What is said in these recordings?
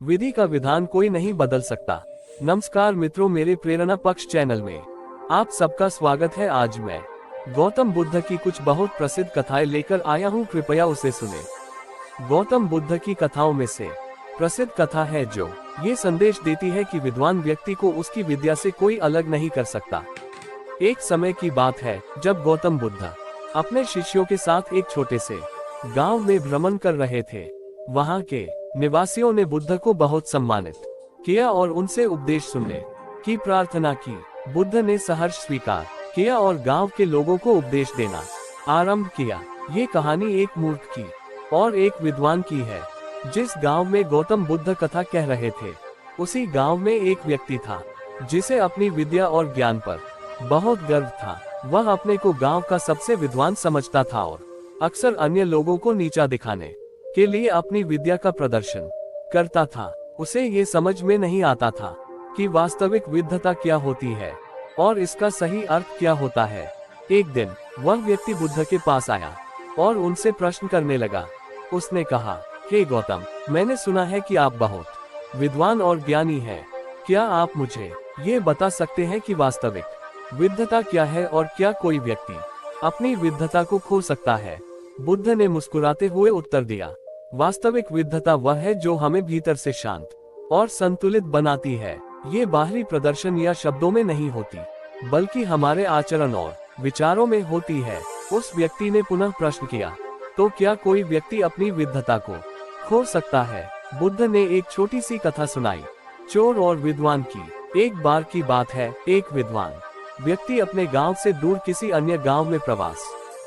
विधि का विधान कोई नहीं बदल सकता। नमस्कार मित्रों, मेरे प्रेरणा पक्ष चैनल में आप सबका स्वागत है। आज मैं गौतम बुद्ध की कुछ बहुत प्रसिद्ध कथाएं लेकर आया हूं, कृपया उसे सुने। गौतम बुद्ध की कथाओं में से प्रसिद्ध कथा है जो ये संदेश देती है कि विद्वान व्यक्ति को उसकी विद्या से कोई अलग नहीं कर सकता। एक समय की बात है जब गौतम बुद्ध अपने शिष्यों के साथ एक छोटे से गांव में भ्रमण कर रहे थे। वहां के निवासियों ने बुद्ध को बहुत सम्मानित किया और उनसे उपदेश सुनने की प्रार्थना की। बुद्ध ने सहर्ष स्वीकार किया और गांव के लोगों को उपदेश देना आरंभ किया। ये कहानी एक मूर्ख की और एक विद्वान की है। जिस गांव में गौतम बुद्ध कथा कह रहे थे, उसी गांव में एक व्यक्ति था जिसे अपनी विद्या और ज्ञान पर बहुत गर्व था। वह अपने को गांव का सबसे विद्वान समझता था और अक्सर अन्य लोगों को नीचा दिखाने के लिए अपनी विद्या का प्रदर्शन करता था। उसे ये समझ में नहीं आता था कि वास्तविक विद्वता क्या होती है और इसका सही अर्थ क्या होता है। एक दिन वह व्यक्ति बुद्ध के पास आया और उनसे प्रश्न करने लगा। उसने कहा, हे गौतम, मैंने सुना है कि आप बहुत विद्वान और ज्ञानी हैं। क्या आप मुझे ये बता सकते हैं कि वास्तविक विद्वता क्या है और क्या कोई व्यक्ति अपनी विद्वता को खो सकता है? बुद्ध ने मुस्कुराते हुए उत्तर दिया, वास्तविक विद्वता वह है जो हमें भीतर से शांत और संतुलित बनाती है। ये बाहरी प्रदर्शन या शब्दों में नहीं होती, बल्कि हमारे आचरण और विचारों में होती है। उस व्यक्ति ने पुनः प्रश्न किया, तो क्या कोई व्यक्ति अपनी विद्वता को खो सकता है? बुद्ध ने एक छोटी सी कथा सुनाई, चोर और विद्वान की। एक बार की बात है, एक विद्वान व्यक्ति अपने गांव से दूर किसी अन्य गांव में प्रवास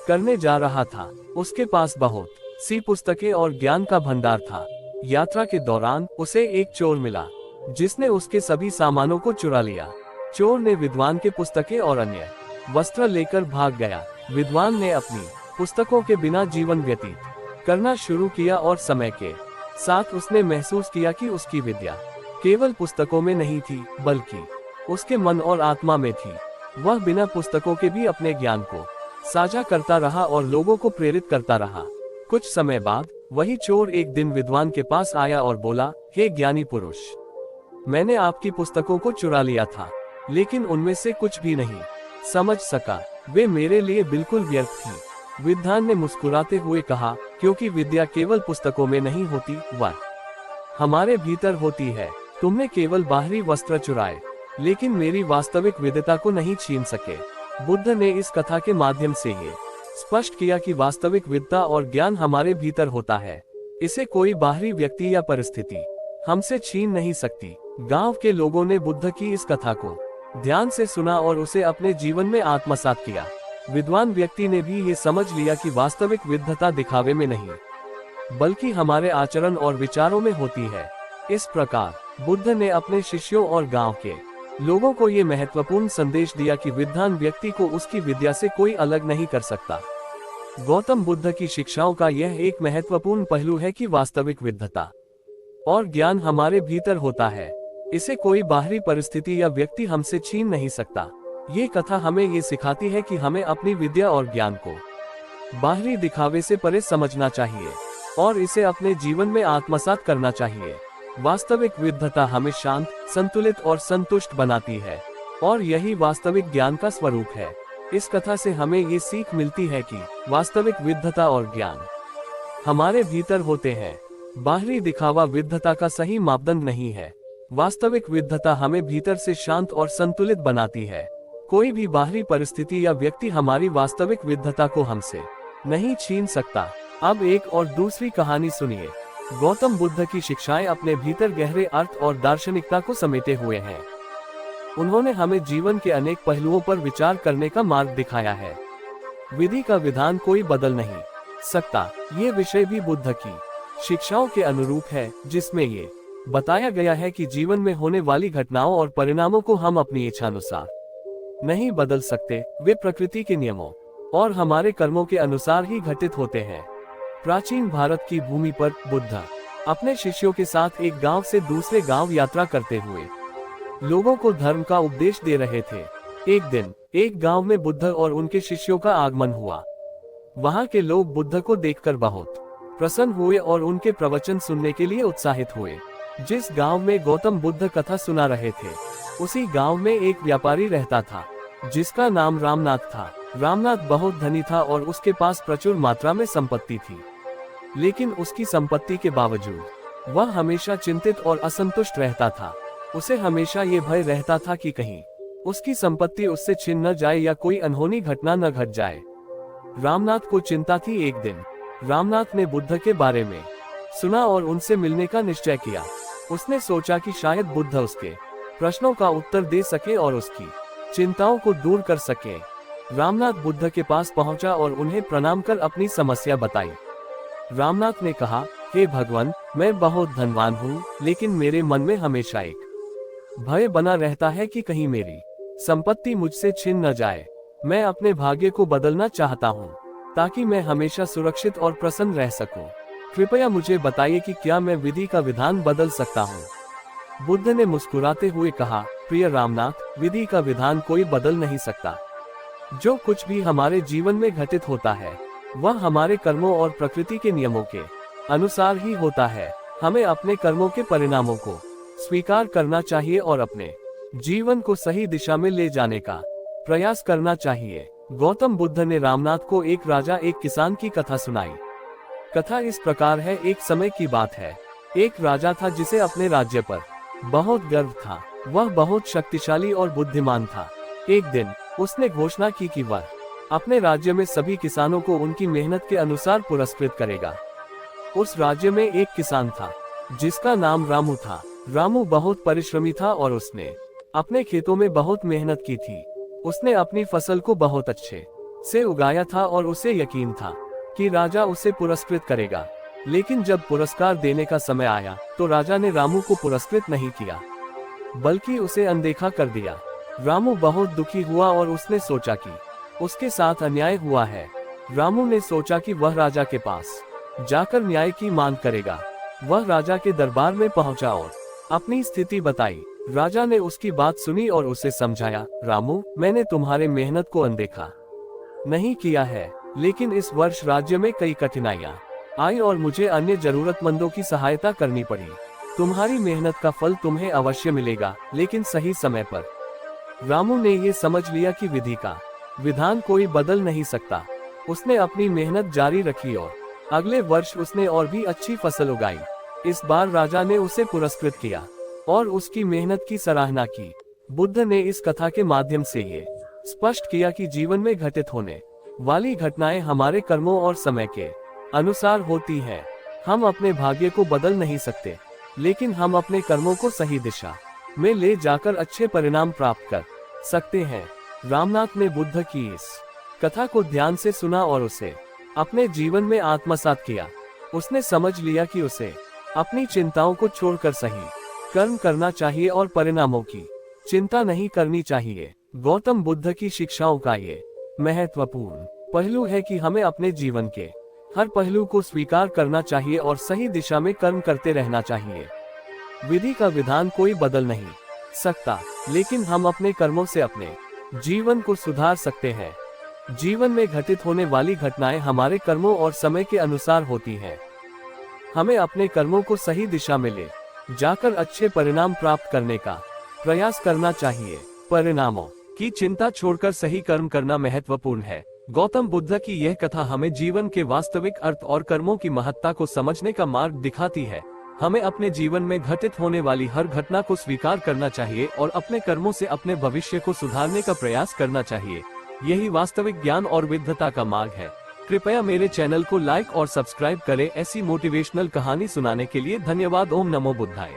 करने जा रहा था। उसके पास बहुत सी पुस्तकें और ज्ञान का भंडार था। यात्रा के दौरान उसे एक चोर मिला जिसने उसके सभी सामानों को चुरा लिया। चोर ने विद्वान के पुस्तकें और अन्य वस्त्र लेकर भाग गया। विद्वान ने अपनी पुस्तकों के बिना जीवन व्यतीत करना शुरू किया और समय के साथ उसने महसूस किया कि उसकी विद्या केवल पुस्तकों में नहीं थी, बल्कि उसके मन और आत्मा में थी। वह बिना पुस्तकों के भी अपने ज्ञान को साझा करता रहा और लोगों को प्रेरित करता रहा। कुछ समय बाद वही चोर एक दिन विद्वान के पास आया और बोला, हे ज्ञानी पुरुष, मैंने आपकी पुस्तकों को चुरा लिया था, लेकिन उनमें से कुछ भी नहीं समझ सका। वे मेरे लिए बिल्कुल व्यर्थ थी। विद्वान ने मुस्कुराते हुए कहा, क्योंकि विद्या केवल पुस्तकों में नहीं होती, वह हमारे भीतर होती है। तुमने केवल बाहरी वस्त्र चुराए, लेकिन मेरी वास्तविक विद्वता को नहीं छीन सके। बुद्ध ने इस कथा के माध्यम से ये स्पष्ट किया कि वास्तविक विद्वता और ज्ञान हमारे भीतर होता है। इसे कोई बाहरी व्यक्ति या परिस्थिति हमसे छीन नहीं सकती। गांव के लोगों ने बुद्ध की इस कथा को ध्यान से सुना और उसे अपने जीवन में आत्मसात किया। विद्वान व्यक्ति ने भी ये समझ लिया कि वास्तविक विद्वता दिखावे में नहीं, बल्कि हमारे आचरण और विचारों में होती है। इस प्रकार बुद्ध ने अपने शिष्यों और गांव के लोगों को ये महत्वपूर्ण संदेश दिया कि विद्वान व्यक्ति को उसकी विद्या से कोई अलग नहीं कर सकता। गौतम बुद्ध की शिक्षाओं का यह एक महत्वपूर्ण पहलू है कि वास्तविक विद्वता और ज्ञान हमारे भीतर होता है। इसे कोई बाहरी परिस्थिति या व्यक्ति हमसे छीन नहीं सकता। ये कथा हमें ये सिखाती है कि हमें अपनी विद्या और ज्ञान को बाहरी दिखावे से परे समझना चाहिए और इसे अपने जीवन में आत्मसात करना चाहिए। वास्तविक विद्वता हमें शांत, संतुलित और संतुष्ट बनाती है, और यही वास्तविक ज्ञान का स्वरूप है। इस कथा से हमें ये सीख मिलती है कि वास्तविक विद्वता और ज्ञान हमारे भीतर होते हैं। बाहरी दिखावा विद्वता का सही मापदंड नहीं है। वास्तविक विद्वता हमें भीतर से शांत और संतुलित बनाती है। कोई भी बाहरी परिस्थिति या व्यक्ति हमारी वास्तविक विद्वता को हमसे नहीं छीन सकता। अब एक और दूसरी कहानी सुनिए। गौतम बुद्ध की शिक्षाएं अपने भीतर गहरे अर्थ और दार्शनिकता को समेटे हुए हैं। उन्होंने हमें जीवन के अनेक पहलुओं पर विचार करने का मार्ग दिखाया है। विधि का विधान कोई बदल नहीं सकता। ये विषय भी बुद्ध की शिक्षाओं के अनुरूप है, जिसमें ये बताया गया है कि जीवन में होने वाली घटनाओं और परिणामों को हम अपनी इच्छानुसार नहीं बदल सकते। वे प्रकृति के नियमों और हमारे कर्मों के अनुसार ही घटित होते हैं। प्राचीन भारत की भूमि पर बुद्ध अपने शिष्यों के साथ एक गांव से दूसरे गांव यात्रा करते हुए लोगों को धर्म का उपदेश दे रहे थे। एक दिन एक गांव में बुद्ध और उनके शिष्यों का आगमन हुआ। वहां के लोग बुद्ध को देखकर बहुत प्रसन्न हुए और उनके प्रवचन सुनने के लिए उत्साहित हुए। जिस गांव में गौतम बुद्ध कथा सुना रहे थे, उसी गांव में एक व्यापारी रहता था जिसका नाम रामनाथ था। रामनाथ बहुत धनी था और उसके पास प्रचुर मात्रा में संपत्ति थी, लेकिन उसकी संपत्ति के बावजूद वह हमेशा चिंतित और असंतुष्ट रहता था। उसे हमेशा ये भय रहता था कि कहीं उसकी संपत्ति उससे छिन न जाए या कोई अनहोनी घटना न घट जाए। रामनाथ को चिंता थी। एक दिन रामनाथ ने बुद्ध के बारे में सुना और उनसे मिलने का निश्चय किया। उसने सोचा कि शायद बुद्ध उसके प्रश्नों का उत्तर दे सके और उसकी चिंताओं को दूर कर सके। रामनाथ बुद्ध के पास पहुंचा और उन्हें प्रणाम कर अपनी समस्या बताई। रामनाथ ने कहा, हे भगवान, मैं बहुत धनवान हूँ, लेकिन मेरे मन में हमेशा एक भय बना रहता है कि कहीं मेरी संपत्ति मुझसे छिन न जाए। मैं अपने भाग्य को बदलना चाहता हूँ ताकि मैं हमेशा सुरक्षित और प्रसन्न रह सकूं। कृपया मुझे बताइए कि क्या मैं विधि का विधान बदल सकता हूँ। बुद्ध ने मुस्कुराते हुए कहा, प्रिय रामनाथ, विधि का विधान कोई बदल नहीं सकता। जो कुछ भी हमारे जीवन में घटित होता है वह हमारे कर्मों और प्रकृति के नियमों के अनुसार ही होता है। हमें अपने कर्मों के परिणामों को स्वीकार करना चाहिए और अपने जीवन को सही दिशा में ले जाने का प्रयास करना चाहिए। गौतम बुद्ध ने रामनाथ को एक राजा एक किसान की कथा सुनाई। कथा इस प्रकार है। एक समय की बात है, एक राजा था जिसे अपने राज्य पर बहुत गर्व था। वह बहुत शक्तिशाली और बुद्धिमान था। एक दिन उसने घोषणा की कि वह अपने राज्य में सभी किसानों को उनकी मेहनत के अनुसार पुरस्कृत करेगा। उस राज्य में एक किसान था जिसका नाम रामू था। रामू बहुत परिश्रमी था और उसने अपने खेतों में बहुत मेहनत की थी। उसने अपनी फसल को बहुत अच्छे से उगाया था और उसे यकीन था कि राजा उसे पुरस्कृत करेगा। लेकिन जब पुरस्कार देने का समय आया तो राजा ने रामू को पुरस्कृत नहीं किया, बल्कि उसे अनदेखा कर दिया। रामू बहुत दुखी हुआ और उसने सोचा कि उसके साथ अन्याय हुआ है। रामू ने सोचा कि वह राजा के पास जाकर न्याय की मांग करेगा। वह राजा के दरबार में पहुंचा और अपनी स्थिति बताई। राजा ने उसकी बात सुनी और उसे समझाया, रामू, मैंने तुम्हारे मेहनत को अनदेखा नहीं किया है, लेकिन इस वर्ष राज्य में कई कठिनाइयां आई और मुझे अन्य जरूरतमंदों की सहायता करनी पड़ी। तुम्हारी मेहनत का फल तुम्हें अवश्य मिलेगा, लेकिन सही समय पर। रामू ने ये समझ लिया कि विधि का विधान कोई बदल नहीं सकता। उसने अपनी मेहनत जारी रखी और अगले वर्ष उसने और भी अच्छी फसल उगाई। इस बार राजा ने उसे पुरस्कृत किया और उसकी मेहनत की सराहना की। बुद्ध ने इस कथा के माध्यम से ये स्पष्ट किया कि जीवन में घटित होने वाली घटनाएं हमारे कर्मों और समय के अनुसार होती हैं। हम अपने भाग्य को बदल नहीं सकते, लेकिन हम अपने कर्मों को सही दिशा में ले जाकर अच्छे परिणाम प्राप्त कर सकते हैं। रामनाथ ने बुद्ध की इस कथा को ध्यान से सुना और उसे अपने जीवन में आत्मसात किया। उसने समझ लिया कि उसे अपनी चिंताओं को छोड़कर सही कर्म करना चाहिए और परिणामों की चिंता नहीं करनी चाहिए। गौतम बुद्ध की शिक्षाओं का ये महत्वपूर्ण पहलू है कि हमें अपने जीवन के हर पहलू को स्वीकार करना चाहिए और सही दिशा में कर्म करते रहना चाहिए। विधि का विधान कोई बदल नहीं सकता, लेकिन हम अपने कर्मों से अपने जीवन को सुधार सकते हैं। जीवन में घटित होने वाली घटनाएं हमारे कर्मों और समय के अनुसार होती हैं। हमें अपने कर्मों को सही दिशा में ले जाकर अच्छे परिणाम प्राप्त करने का प्रयास करना चाहिए। परिणामों की चिंता छोड़कर सही कर्म करना महत्वपूर्ण है। गौतम बुद्ध की यह कथा हमें जीवन के वास्तविक अर्थ और कर्मों की महत्ता को समझने का मार्ग दिखाती है। हमें अपने जीवन में घटित होने वाली हर घटना को स्वीकार करना चाहिए और अपने कर्मों से अपने भविष्य को सुधारने का प्रयास करना चाहिए। यही वास्तविक ज्ञान और विद्वता का मार्ग है। कृपया मेरे चैनल को लाइक और सब्सक्राइब करें। ऐसी मोटिवेशनल कहानी सुनाने के लिए धन्यवाद। ओम नमो बुद्धाय।